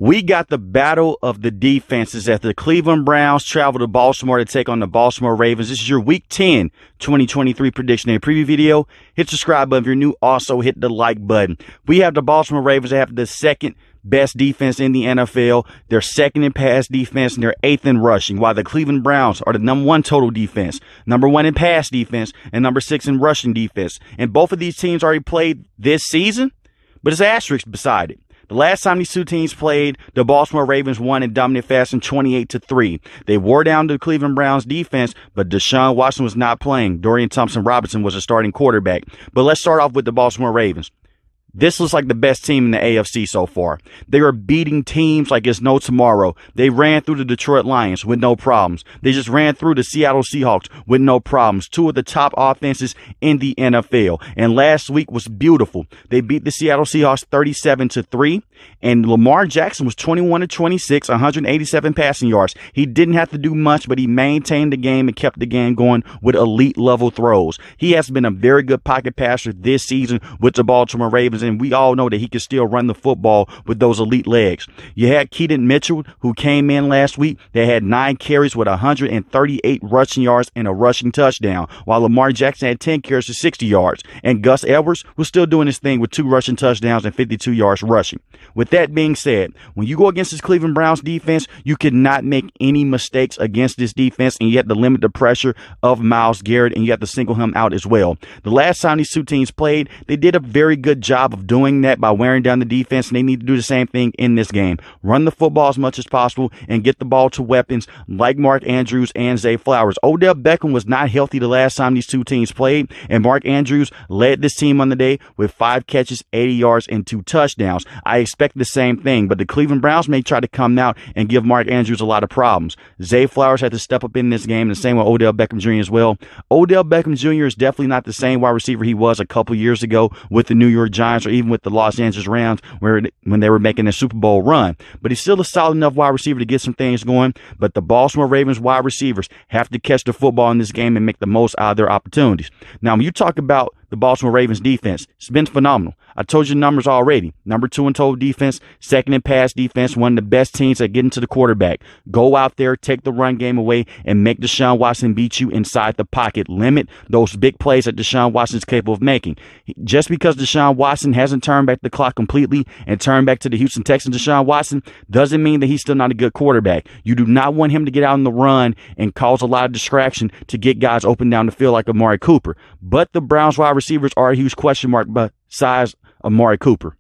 We got the battle of the defenses as the Cleveland Browns travel to Baltimore to take on the Baltimore Ravens. This is your Week 10 2023 prediction and preview video. Hit subscribe button if you're new. Also, hit the like button. We have the Baltimore Ravens that have the second best defense in the NFL. They're second in pass defense, and they're eighth in rushing, while the Cleveland Browns are the number one total defense, number one in pass defense, and number 6 in rushing defense. And both of these teams already played this season, but it's an asterisk beside it. The last time these two teams played, the Baltimore Ravens won in dominant fashion 28-3. They wore down the Cleveland Browns defense, but Deshaun Watson was not playing. Dorian Thompson-Robinson was a starting quarterback. But let's start off with the Baltimore Ravens. This looks like the best team in the AFC so far. They are beating teams like it's no tomorrow. They ran through the Detroit Lions with no problems. They just ran through the Seattle Seahawks with no problems. Two of the top offenses in the NFL. And last week was beautiful. They beat the Seattle Seahawks 37-3. And Lamar Jackson was 21-26, 187 passing yards. He didn't have to do much, but he maintained the game and kept the game going with elite level throws. He has been a very good pocket passer this season with the Baltimore Ravens, and we all know that he can still run the football with those elite legs. You had Keaton Mitchell, who came in last week. They had 9 carries with 138 rushing yards and a rushing touchdown, while Lamar Jackson had 10 carries for 60 yards. And Gus Edwards was still doing his thing with 2 rushing touchdowns and 52 yards rushing. With that being said, when you go against this Cleveland Browns defense, you cannot make any mistakes against this defense, and you have to limit the pressure of Myles Garrett, and you have to single him out as well. The last time these two teams played, they did a very good job of doing that by wearing down the defense, and they need to do the same thing in this game. Run the football as much as possible and get the ball to weapons like Mark Andrews and Zay Flowers. Odell Beckham was not healthy the last time these two teams played, and Mark Andrews led this team on the day with 5 catches, 80 yards, and 2 touchdowns. I expect the same thing, but the Cleveland Browns may try to come out and give Mark Andrews a lot of problems. Zay Flowers had to step up in this game, and the same with Odell Beckham Jr. as well. Odell Beckham Jr. is definitely not the same wide receiver he was a couple years ago with the New York Giants or even with the Los Angeles Rams when they were making a Super Bowl run. But he's still a solid enough wide receiver to get some things going. But the Baltimore Ravens wide receivers have to catch the football in this game and make the most out of their opportunities. Now, when you talk about the Baltimore Ravens defense, it's been phenomenal. I told you the numbers already. Number 2 in total defense, second in pass defense, one of the best teams that get into the quarterback. Go out there, take the run game away, and make Deshaun Watson beat you inside the pocket. Limit those big plays that Deshaun Watson is capable of making. Just because Deshaun Watson hasn't turned back the clock completely and turned back to the Houston Texans Deshaun Watson doesn't mean that he's still not a good quarterback. You do not want him to get out on the run and cause a lot of distraction to get guys open down the field like Amari Cooper. But the Browns wide receivers are a huge question mark besides Amari Cooper.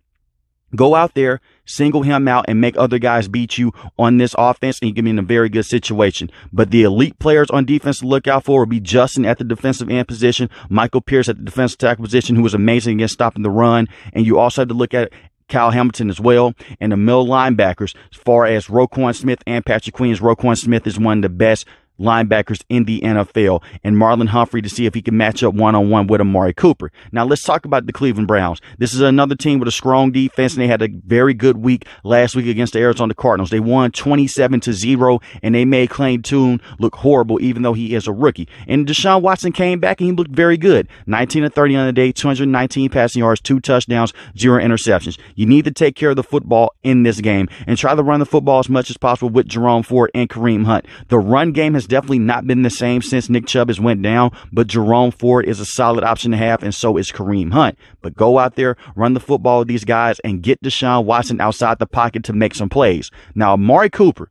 Go out there, single him out, and make other guys beat you on this offense, and you can be in a very good situation. But the elite players on defense to look out for will be Justin at the defensive end position, Michael Pierce at the defensive tackle position, who was amazing against stopping the run. And you also have to look at Kyle Hamilton as well, and the middle linebackers as far as Roquan Smith and Patrick Queen. Roquan Smith is one of the best linebackers in the NFL, and Marlon Humphrey to see if he can match up one-on-one with Amari Cooper. Now, let's talk about the Cleveland Browns. This is another team with a strong defense, and they had a very good week last week against the Arizona Cardinals. They won 27-0, and they made Clay Tune look horrible, even though he is a rookie. And Deshaun Watson came back, and he looked very good. 19-30 on the day, 219 passing yards, 2 touchdowns, 0 interceptions. You need to take care of the football in this game and try to run the football as much as possible with Jerome Ford and Kareem Hunt. The run game has definitely not been the same since Nick Chubb has went down, but Jerome Ford is a solid option to have, and so is Kareem Hunt. But go out there, run the football with these guys, and get Deshaun Watson outside the pocket to make some plays. Now, Amari Cooper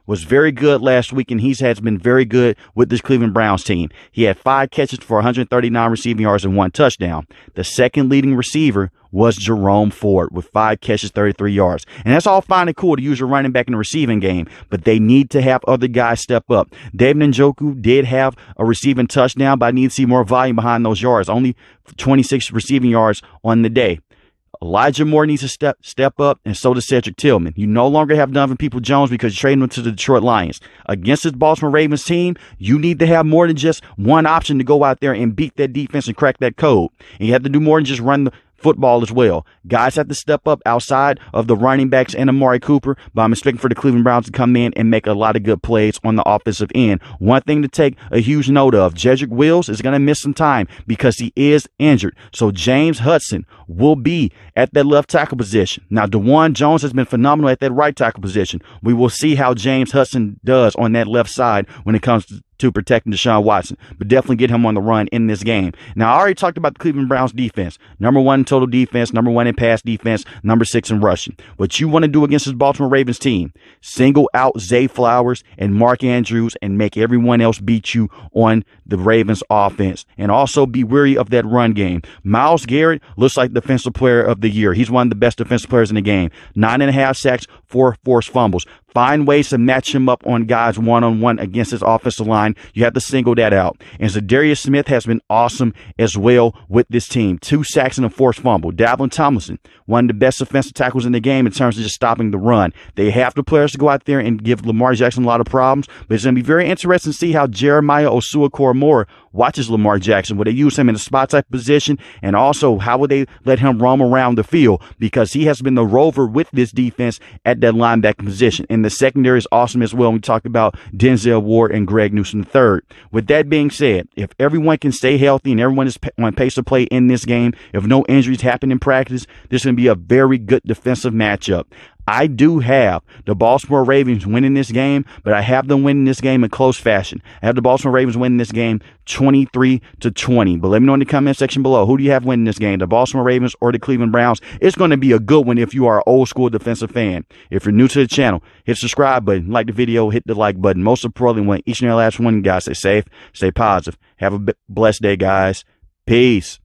was very good last week, and has been very good with this Cleveland Browns team. He had 5 catches for 139 receiving yards and 1 touchdown. The second leading receiver was Jerome Ford with 5 catches, 33 yards. And that's all fine and cool to use your running back in the receiving game, but they need to have other guys step up. David Njoku did have a receiving touchdown, but I need to see more volume behind those yards. Only 26 receiving yards on the day. Elijah Moore needs to step up, and so does Cedric Tillman. You no longer have Donovan Peoples-Jones because you traded him to the Detroit Lions. Against this Baltimore Ravens team, you need to have more than just one option to go out there and beat that defense and crack that code. And you have to do more than just run football as well. Guys have to step up outside of the running backs and Amari Cooper, but I'm expecting for the Cleveland Browns to come in and make a lot of good plays on the offensive end. One thing to take a huge note of, Jedrick Wills is going to miss some time because he is injured. So James Hudson will be at that left tackle position. Now, DeJuan Jones has been phenomenal at that right tackle position. We will see how James Hudson does on that left side when it comes to protecting Deshaun Watson, but definitely get him on the run in this game. Now, I already talked about the Cleveland Browns defense. Number 1 in total defense, number 1 in pass defense, number 6 in rushing. What you want to do against this Baltimore Ravens team, single out Zay Flowers and Mark Andrews and make everyone else beat you on the Ravens offense. And also be wary of that run game. Myles Garrett looks like defensive player of the year. He's one of the best defensive players in the game. 9.5 sacks, 4 forced fumbles. Find ways to match him up on guys one-on-one against his offensive line. You have to single that out. And Zadarius Smith has been awesome as well with this team. 2 sacks and a forced fumble. Dalvin Tomlinson, one of the best offensive tackles in the game in terms of just stopping the run. They have the players to go out there and give Lamar Jackson a lot of problems, but it's going to be very interesting to see how Jeremiah Owusu-Koramoah watches Lamar Jackson. Will they use him in a spot type position? And also, how will they let him roam around the field? Because he has been the rover with this defense at that linebacker position. And the secondary is awesome as well. We talked about Denzel Ward and Greg Newsome III. With that being said, if everyone can stay healthy and everyone is on pace to play in this game, if no injuries happen in practice, this is going to be a very good defensive matchup. I do have the Baltimore Ravens winning this game, but I have them winning this game in close fashion. I have the Baltimore Ravens winning this game 23-20. But let me know in the comment section below, who do you have winning this game, the Baltimore Ravens or the Cleveland Browns? It's going to be a good one if you are an old school defensive fan. If you're new to the channel, hit the subscribe button, like the video, hit the like button. Most importantly, want each and every last one of you guys stay safe, stay positive. Have a blessed day, guys. Peace.